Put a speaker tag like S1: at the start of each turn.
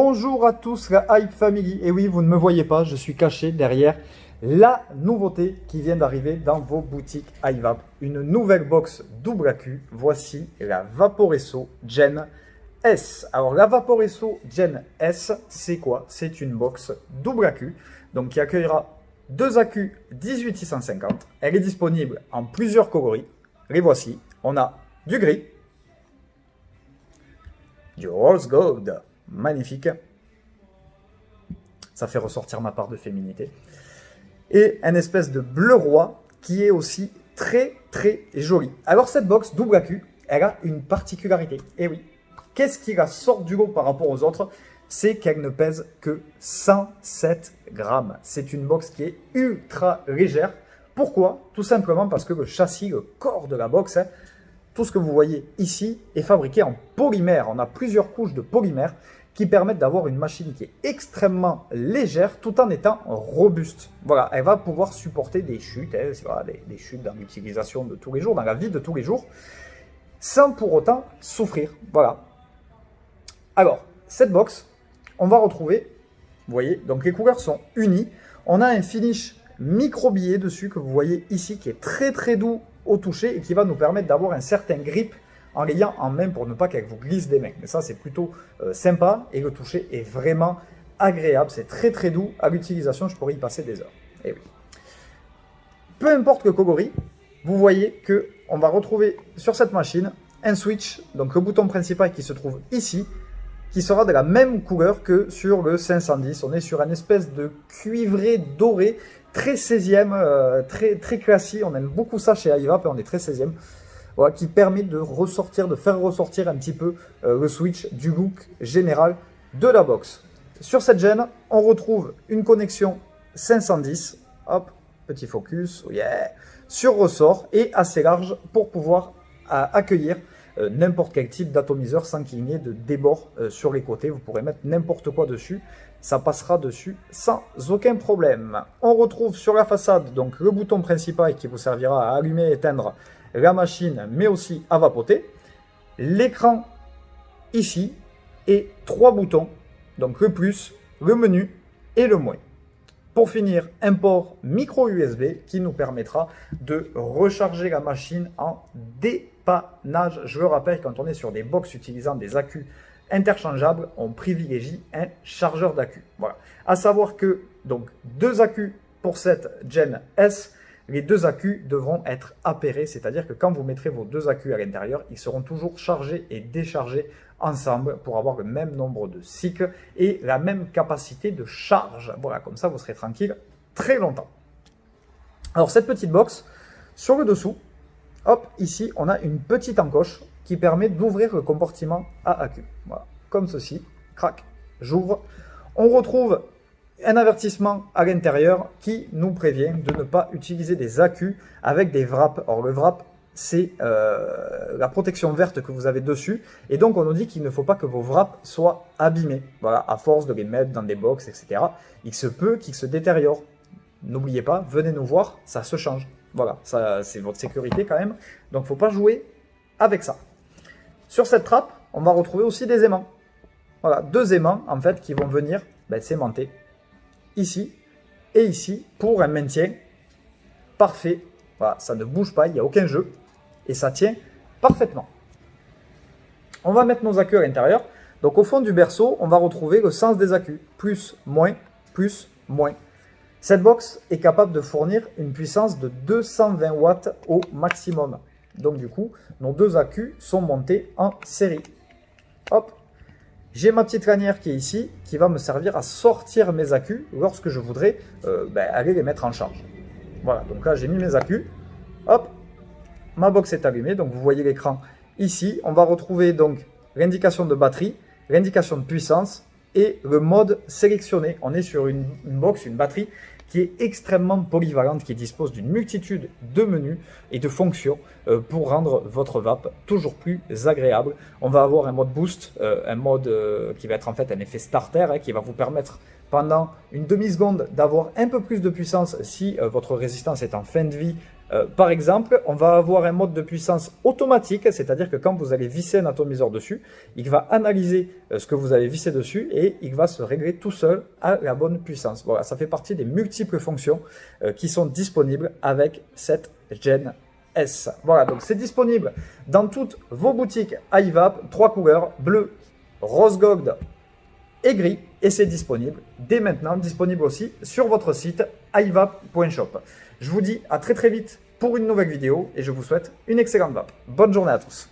S1: Bonjour à tous la Hype Family. Et oui, vous ne me voyez pas, je suis caché derrière la nouveauté qui vient d'arriver dans vos boutiques iVap. Une nouvelle box double accu. Voici la Vaporesso Gen S. Alors la Vaporesso Gen S, c'est quoi? C'est une box double accu, donc qui accueillera deux accus 18650. Elle est disponible en plusieurs coloris. Les voici. On a du gris, du rose gold, magnifique. Ça fait ressortir ma part de féminité. Et un espèce de bleu roi qui est aussi très joli. Alors cette box double accu, elle a une particularité. Et oui, qu'est-ce qui la sort du lot par rapport aux autres? C'est qu'elle ne pèse que 107 grammes. C'est une box qui est ultra légère. Pourquoi? Tout simplement parce que le châssis, le corps de la box, tout ce que vous voyez ici est fabriqué en polymère. On a plusieurs couches de polymère qui permettent d'avoir une machine qui est extrêmement légère tout en étant robuste. Voilà, elle va pouvoir supporter des chutes, voilà, des chutes dans l'utilisation de tous les jours, dans la vie de tous les jours, sans pour autant souffrir. Voilà. Alors, cette box, on va retrouver, vous voyez, donc les couleurs sont unies. On a un finish micro-billet dessus que vous voyez ici qui est très doux au toucher et qui va nous permettre d'avoir un certain grip en l'ayant en main pour ne pas qu'elle vous glisse des mains. Mais ça, c'est plutôt sympa et le toucher est vraiment agréable. C'est très doux à l'utilisation. Je pourrais y passer des heures. Et oui. Peu importe le coloris, vous voyez qu'on va retrouver sur cette machine un switch, donc le bouton principal qui se trouve ici, qui sera de la même couleur que sur le 510. On est sur une espèce de cuivré doré, très 16e, très classique. On aime beaucoup ça chez iVap et on est très 16e. Voilà, qui permet de faire ressortir un petit peu le switch du look général de la box. Sur cette gêne, on retrouve une connexion 510, hop, petit focus, oh yeah, sur ressort et assez large pour pouvoir accueillir n'importe quel type d'atomiseur sans qu'il n'y ait de débord sur les côtés. Vous pourrez mettre n'importe quoi dessus, ça passera dessus sans aucun problème. On retrouve sur la façade donc le bouton principal qui vous servira à allumer et éteindre la machine, mais aussi à vapoter. L'écran ici et trois boutons, donc le plus, le menu et le moins. Pour finir, un port micro USB qui nous permettra de recharger la machine en dépannage. Je le rappelle, quand on est sur des box utilisant des accus interchangeables, on privilégie un chargeur d'accu. Voilà. À savoir que donc deux accus pour cette Gen S. Les deux accus devront être appairés, c'est-à-dire que quand vous mettrez vos deux accus à l'intérieur, ils seront toujours chargés et déchargés ensemble pour avoir le même nombre de cycles et la même capacité de charge. Voilà, comme ça vous serez tranquille très longtemps. Alors cette petite box, sur le dessous, hop, ici on a une petite encoche qui permet d'ouvrir le compartiment à accu. Voilà, comme ceci, crac, j'ouvre. On retrouve un avertissement à l'intérieur qui nous prévient de ne pas utiliser des accus avec des wraps. Or, le wrap, c'est la protection verte que vous avez dessus. Et donc, on nous dit qu'il ne faut pas que vos wraps soient abîmés. Voilà, à force de les mettre dans des box, etc. Il se peut qu'ils se détériorent. N'oubliez pas, venez nous voir, ça se change. Voilà, ça c'est votre sécurité quand même. Donc, il ne faut pas jouer avec ça. Sur cette trappe, on va retrouver aussi des aimants. Voilà, deux aimants, en fait, qui vont venir s'aimanter ici et ici pour un maintien parfait. Voilà, ça ne bouge pas, il n'y a aucun jeu et ça tient parfaitement. On va mettre nos accus à l'intérieur. Donc au fond du berceau, on va retrouver le sens des accus. Plus, moins, plus, moins. Cette box est capable de fournir une puissance de 220 watts au maximum. Donc du coup, nos deux accus sont montés en série. Hop. J'ai ma petite lanière qui est ici, qui va me servir à sortir mes accus lorsque je voudrais aller les mettre en charge. Voilà, donc là j'ai mis mes accus, hop, ma box est allumée, donc vous voyez l'écran ici. On va retrouver donc l'indication de batterie, l'indication de puissance et le mode sélectionné. On est sur une box, une batterie qui est extrêmement polyvalente, qui dispose d'une multitude de menus et de fonctions pour rendre votre vape toujours plus agréable. On va avoir un mode boost, un mode qui va être en fait un effet starter, qui va vous permettre pendant une demi-seconde d'avoir un peu plus de puissance si votre résistance est en fin de vie Par exemple, on va avoir un mode de puissance automatique, c'est-à-dire que quand vous allez visser un atomiseur dessus, il va analyser ce que vous avez vissé dessus et il va se régler tout seul à la bonne puissance. Voilà, ça fait partie des multiples fonctions qui sont disponibles avec cette Gen S. Voilà, donc c'est disponible dans toutes vos boutiques iVap, 3 couleurs, bleu, rose gold et gris, et c'est disponible dès maintenant, disponible aussi sur votre site ivap.shop. Je vous dis à très vite pour une nouvelle vidéo et je vous souhaite une excellente vape. Bonne journée à tous.